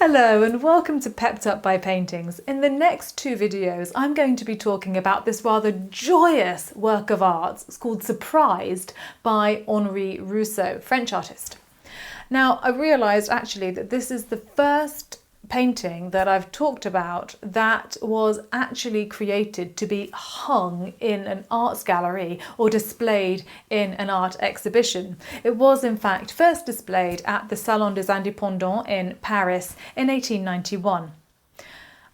Hello and welcome to Pepped Up by Paintings. In the next two videos I'm going to be talking about this rather joyous work of art. It's called Surprised by Henri Rousseau, French artist. Now I realised actually that this is the first painting that I've talked about that was actually created to be hung in an arts gallery or displayed in an art exhibition. It was in fact first displayed at the Salon des Indépendants in Paris in 1891.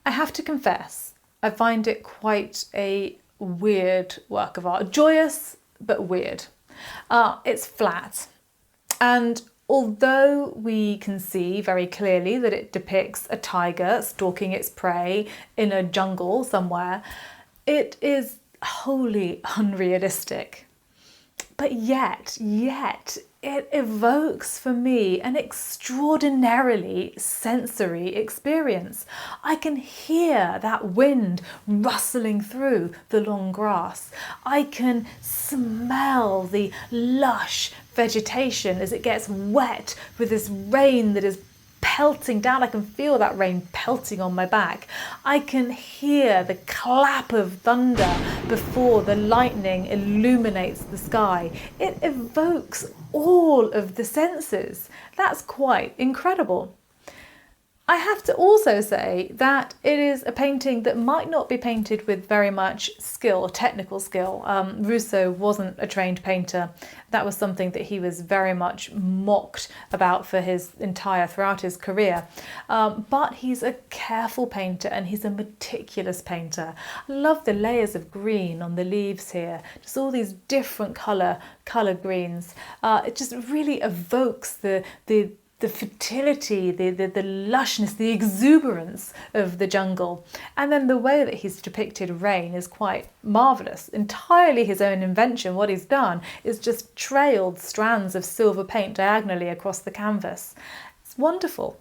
I have to confess, I find it quite a weird work of art, joyous but weird. It's flat, and although we can see very clearly that it depicts a tiger stalking its prey in a jungle somewhere, it is wholly unrealistic. But yet, it evokes for me an extraordinarily sensory experience. I can hear that wind rustling through the long grass. I can smell the lush vegetation as it gets wet with this rain that is pelting down. I can feel that rain pelting on my back. I can hear the clap of thunder before the lightning illuminates the sky. It evokes all of the senses. That's quite incredible. I have to also say that it is a painting that might not be painted with very much skill or technical skill. Rousseau wasn't a trained painter. That was something that he was very much mocked about for throughout his career. But he's a careful painter and he's a meticulous painter. I love the layers of green on the leaves here, just all these different colour greens. It just really evokes the fertility, the lushness, the exuberance of the jungle. And then the way that he's depicted rain is quite marvellous. Entirely his own invention. What he's done is just trailed strands of silver paint diagonally across the canvas. It's wonderful.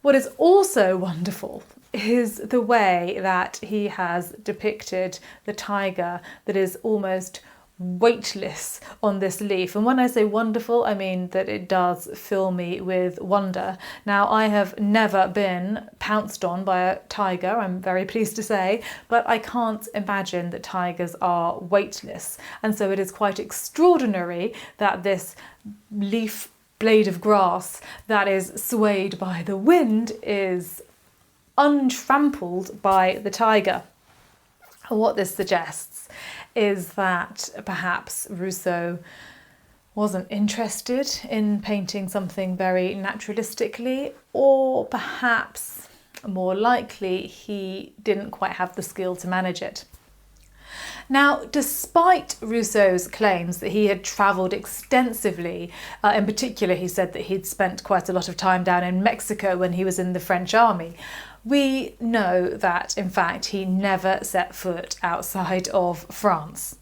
What is also wonderful is the way that he has depicted the tiger that is almost weightless on this leaf. And when I say wonderful, I mean that it does fill me with wonder. Now, I have never been pounced on by a tiger, I'm very pleased to say, but I can't imagine that tigers are weightless. And so it is quite extraordinary that this leaf blade of grass that is swayed by the wind is untrampled by the tiger. What this suggests is that perhaps Rousseau wasn't interested in painting something very naturalistically, or perhaps more likely he didn't quite have the skill to manage it. Now, despite Rousseau's claims that he had travelled extensively, in particular he said that he'd spent quite a lot of time down in Mexico when he was in the French army, we know that, in fact, he never set foot outside of France.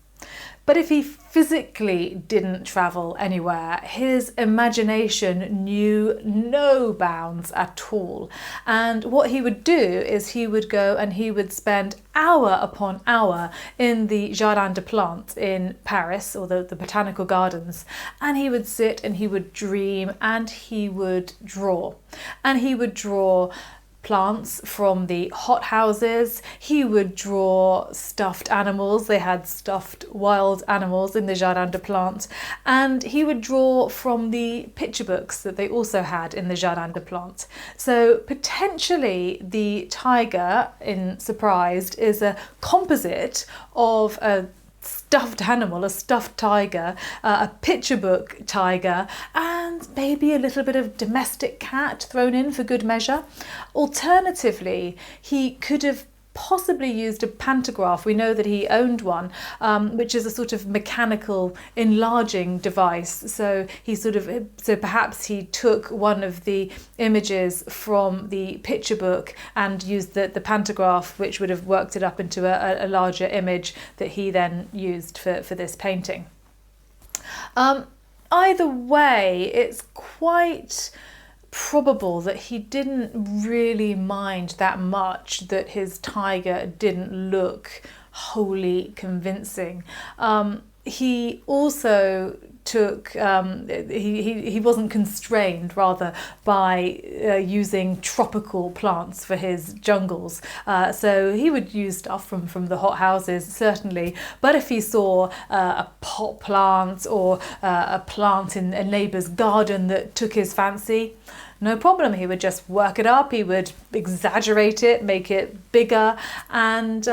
But if he physically didn't travel anywhere, his imagination knew no bounds at all. And what he would do is he would go and he would spend hour upon hour in the Jardin des Plantes in Paris, or the botanical gardens, and he would sit and he would dream and he would draw. And he would draw plants from the hothouses. He would draw stuffed animals. They had stuffed wild animals in the Jardin des Plantes. And he would draw from the picture books that they also had in the Jardin des Plantes. So potentially the tiger in Surprised is a composite of a stuffed animal, a stuffed tiger, a picture book tiger, and maybe a little bit of domestic cat thrown in for good measure. Alternatively, he could have possibly used a pantograph. We know that he owned one, which is a sort of mechanical enlarging device. So perhaps he took one of the images from the picture book and used the pantograph, which would have worked it up into a larger image that he then used for this painting. Either way, it's quite probable that he didn't really mind that much that his tiger didn't look wholly convincing. he also took, he wasn't constrained rather by using tropical plants for his jungles. So he would use stuff from the hothouses, certainly, but if he saw a pot plant or a plant in a neighbour's garden that took his fancy, no problem, he would just work it up, he would exaggerate it, make it bigger, and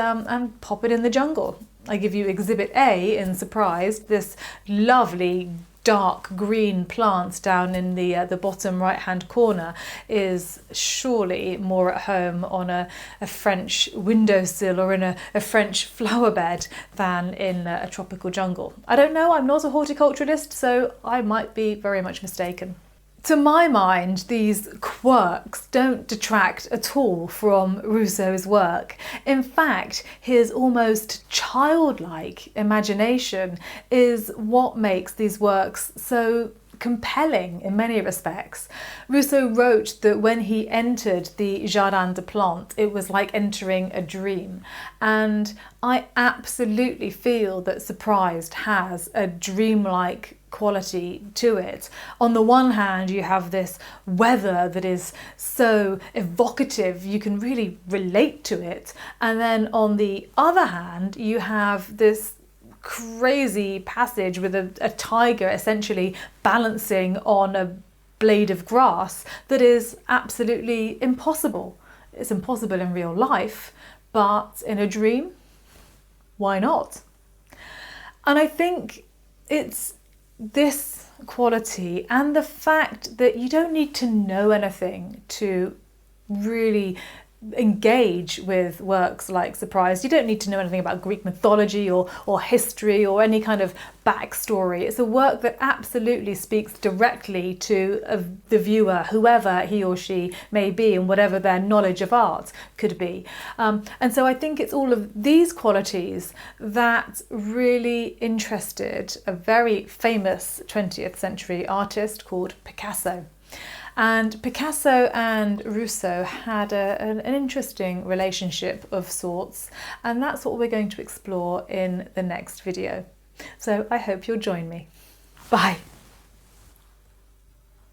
pop it in the jungle. I give you Exhibit A in Surprised, this lovely dark green plant down in the bottom right hand corner is surely more at home on a French windowsill or in a French flower bed than in a tropical jungle. I don't know, I'm not a horticulturalist, so I might be very much mistaken. To my mind, these quirks don't detract at all from Rousseau's work. In fact, his almost childlike imagination is what makes these works so compelling in many respects. Rousseau wrote that when he entered the Jardin des Plantes, it was like entering a dream. And I absolutely feel that Surprised has a dreamlike quality to it. On the one hand, you have this weather that is so evocative, you can really relate to it. And then on the other hand, you have this crazy passage with a tiger essentially balancing on a blade of grass that is absolutely impossible. It's impossible in real life, but in a dream, why not? And I think it's this quality and the fact that you don't need to know anything to really engage with works like Surprised. You don't need to know anything about Greek mythology or history or any kind of backstory. It's a work that absolutely speaks directly to the viewer, whoever he or she may be and whatever their knowledge of art could be. And so I think it's all of these qualities that really interested a very famous 20th century artist called Picasso. And Picasso and Rousseau had an interesting relationship of sorts, and that's what we're going to explore in the next video. So I hope you'll join me. Bye.